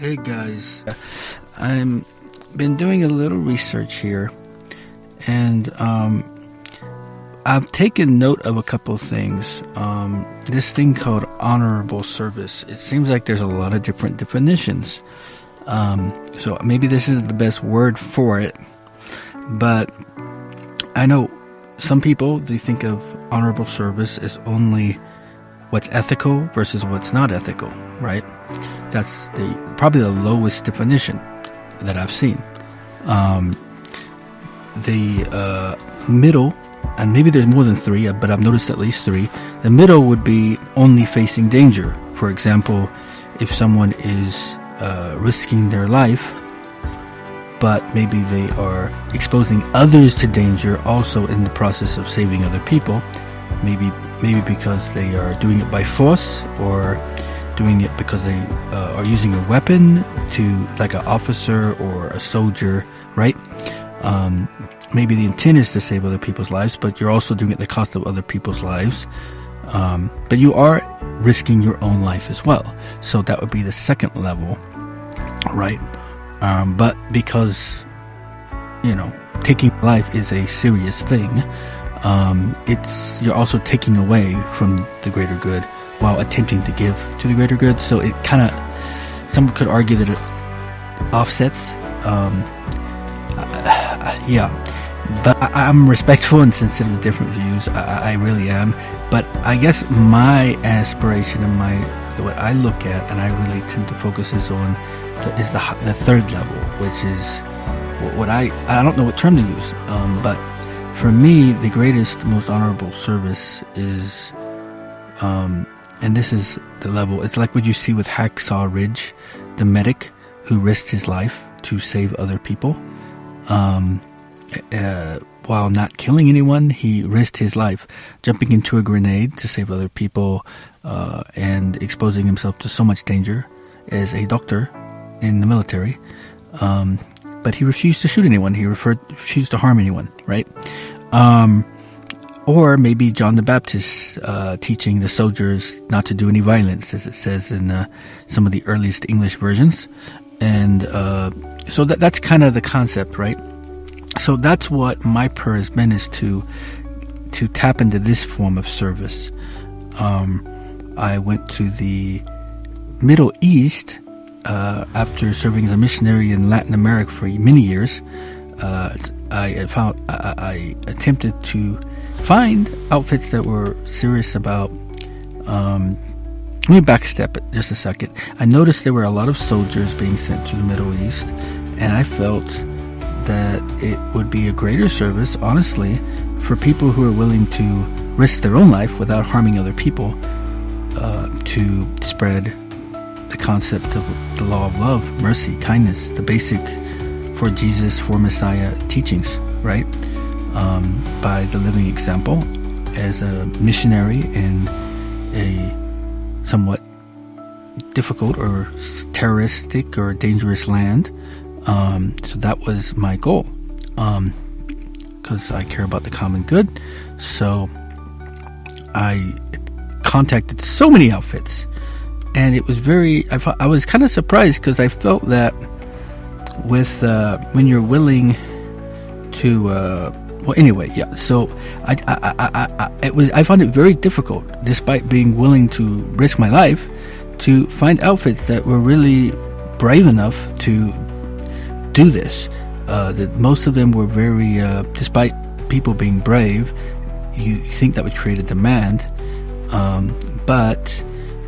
Hey guys, I'm been doing a little research here, and I've taken note of a couple of things. This thing called honorable service. It seems like there's a lot of different definitions. So maybe this isn't the best word for it, but I know some people, they think of honorable service as only what's ethical versus what's not ethical, right? That's probably the lowest definition that I've seen. The middle, and maybe there's more than three, but I've noticed at least three. The middle would be only facing danger. For example, if someone is risking their life, but maybe they are exposing others to danger also in the process of saving other people, maybe because they are doing it by force, or doing it because they are using a weapon to, like an officer or a soldier, right? Maybe the intent is to save other people's lives, but you're also doing it at the cost of other people's lives. But you are risking your own life as well. So that would be the second level, right? But because, taking life is a serious thing, you're also taking away from the greater good while attempting to give to the greater good. So it kind of, some could argue that it offsets. But I'm respectful and sensitive to different views. I really am. But I guess my aspiration and what I look at, and I really tend to focus is the third level, which is what I don't know what term to use. But for me, the greatest, most honorable service is, and this is the level, it's like what you see with Hacksaw Ridge, the medic who risked his life to save other people. While not killing anyone, he risked his life jumping into a grenade to save other people, and exposing himself to so much danger as a doctor in the military. But he refused to shoot anyone. He refused to harm anyone, right? Or maybe John the Baptist teaching the soldiers not to do any violence, as it says in some of the earliest English versions. And so that's kind of the concept, right? So that's what my prayer has been, is to tap into this form of service. I went to the Middle East after serving as a missionary in Latin America for many years. I attempted to find outfits that were serious about. Let me backstep it just a second. I noticed there were a lot of soldiers being sent to the Middle East, and I felt that it would be a greater service, honestly, for people who are willing to risk their own life without harming other people, to spread the concept of the law of love, mercy, kindness, the basic for Jesus, for Messiah teachings, right? By the living example as a missionary in a somewhat difficult or terroristic or dangerous land. So that was my goal, because I care about the common good. So I contacted so many outfits, and it was I was kind of surprised, because I felt that with when you're willing to so I found it very difficult, despite being willing to risk my life, to find outfits that were really brave enough to do this. That most of them were very, despite people being brave, you think that would create a demand, but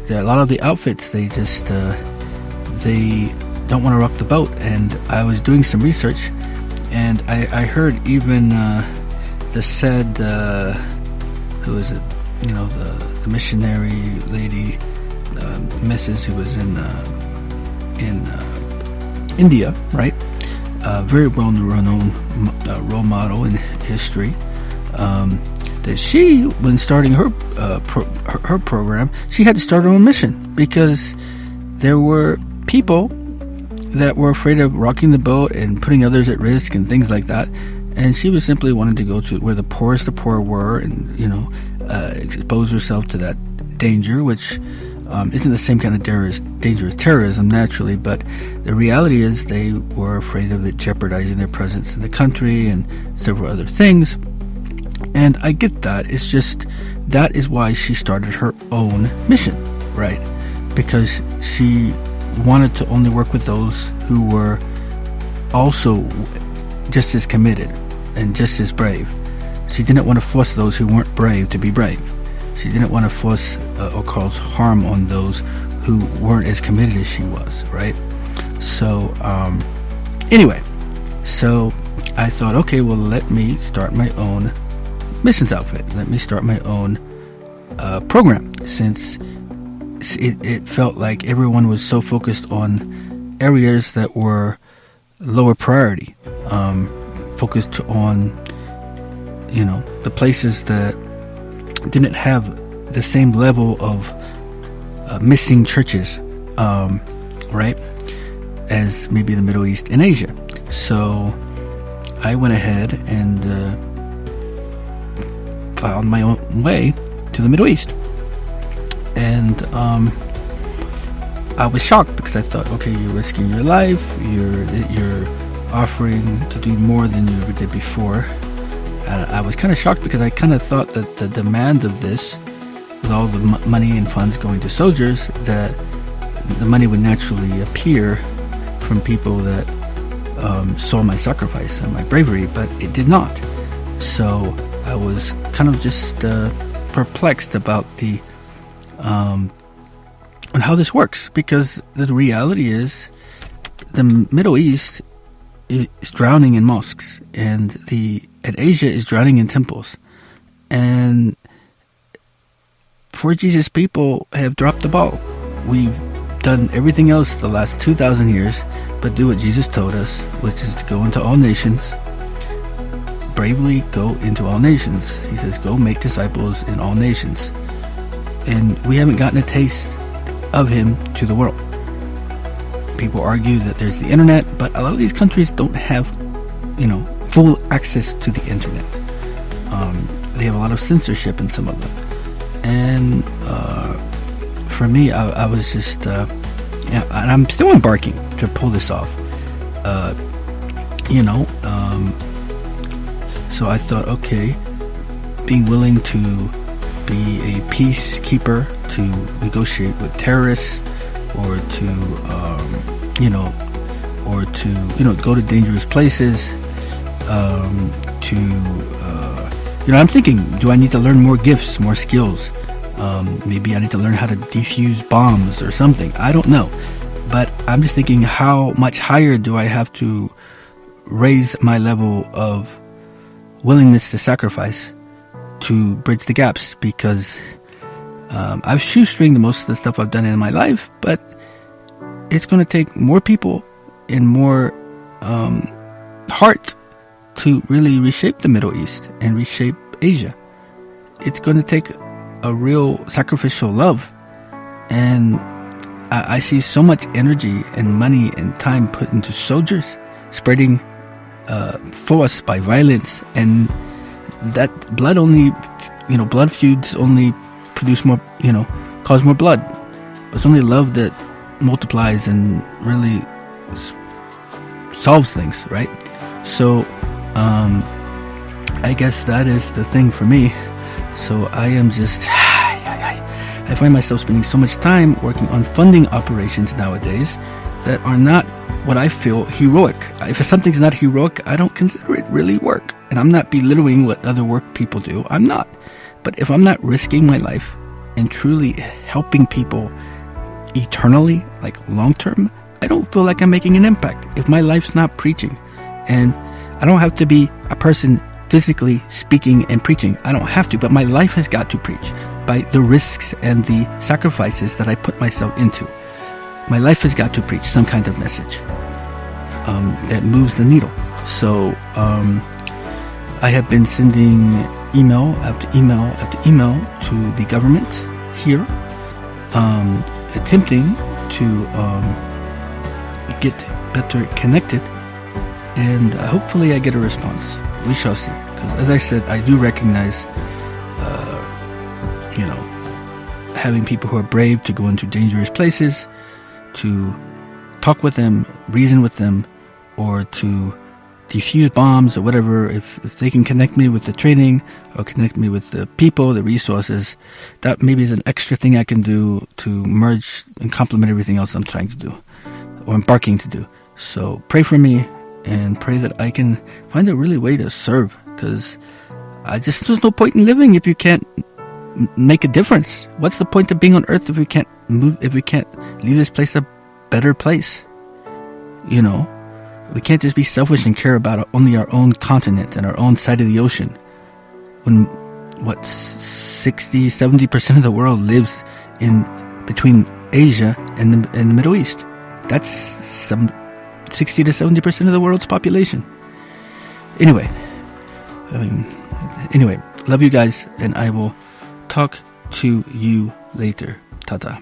a lot of the outfits, they just they don't want to rock the boat. And I was doing some research, and I heard even the said who is it, the missionary lady, Mrs. who was in India, right? Very well-known role model in history. That she, when starting her program, she had to start her own mission, because there were people that were afraid of rocking the boat and putting others at risk and things like that. And she was simply wanting to go to where the poorest of poor were, and expose herself to that danger, which isn't the same kind of danger as terrorism, naturally, but the reality is they were afraid of it jeopardizing their presence in the country and several other things. And I get that. It's just, that is why she started her own mission, right? Because she wanted to only work with those who were also just as committed and just as brave. She didn't want to force those who weren't brave to be brave. She didn't want to force or cause harm on those who weren't as committed as she was, right? So, anyway, so I thought, okay, well, let me start my own missions outfit. Let me start my own program, since it felt like everyone was so focused on areas that were lower priority, focused on, the places that didn't have the same level of missing churches, right, as maybe the Middle East and Asia. So I went ahead and found my own way to the Middle East. And I was shocked, because I thought, okay, you're risking your life, you're offering to do more than you ever did before. I was kind of shocked, because I kind of thought that the demand of this, with all the money and funds going to soldiers, that the money would naturally appear from people that saw my sacrifice and my bravery, but it did not. So I was kind of just perplexed about the on how this works, because the reality is the Middle East is drowning in mosques, and Asia is drowning in temples, and for Jesus, people have dropped the ball. We've done everything else the last 2,000 years but do what Jesus told us, which is to go into all nations. Bravely go into all nations. He says, go make disciples in all nations. And we haven't gotten a taste of him to the world. People argue that there's the internet, but a lot of these countries don't have, full access to the internet. They have a lot of censorship in some of them. And for me, I was just, and I'm still embarking to pull this off. So I thought, okay, being willing to be a peacekeeper, to negotiate with terrorists, or to, go to dangerous places, I'm thinking, do I need to learn more gifts, more skills? Maybe I need to learn how to defuse bombs or something. I don't know. But I'm just thinking, how much higher do I have to raise my level of willingness to sacrifice to bridge the gaps? Because I've shoestringed most of the stuff I've done in my life, but it's going to take more people and more heart to really reshape the Middle East and reshape Asia. It's going to take a real sacrificial love, and I see so much energy and money and time put into soldiers spreading force by violence, and that blood feuds only produce more, cause more blood. It's only love that multiplies and really solves things, right? So I guess that is the thing for me. So I am just, I find myself spending so much time working on funding operations nowadays that are not what I feel heroic. If something's not heroic, I don't consider it really work. And I'm not belittling what other work people do. I'm not. But if I'm not risking my life and truly helping people eternally, like long term, I don't feel like I'm making an impact. If my life's not preaching, and I don't have to be a person physically speaking and preaching. I don't have to, but my life has got to preach by the risks and the sacrifices that I put myself into. My life has got to preach some kind of message that moves the needle. So I have been sending email after email after email to the government here, attempting to get better connected, and hopefully I get a response. We shall see. Because as I said, I do recognize, having people who are brave to go into dangerous places, to talk with them, reason with them, or to defuse bombs or whatever. If they can connect me with the training or connect me with the people, the resources, that maybe is an extra thing I can do to merge and complement everything else I'm trying to do or embarking to do. So pray for me and pray that I can find a really way to serve, because there's no point in living if you can't make a difference. What's the point of being on earth if we can't leave this place a better place? You know, we can't just be selfish and care about only our own continent and our own side of the ocean when 60-70% of the world lives in between Asia and the Middle East. That's some 60 to 70% of the world's population. Anyway, love you guys, and I will talk to you later. Ta-ta.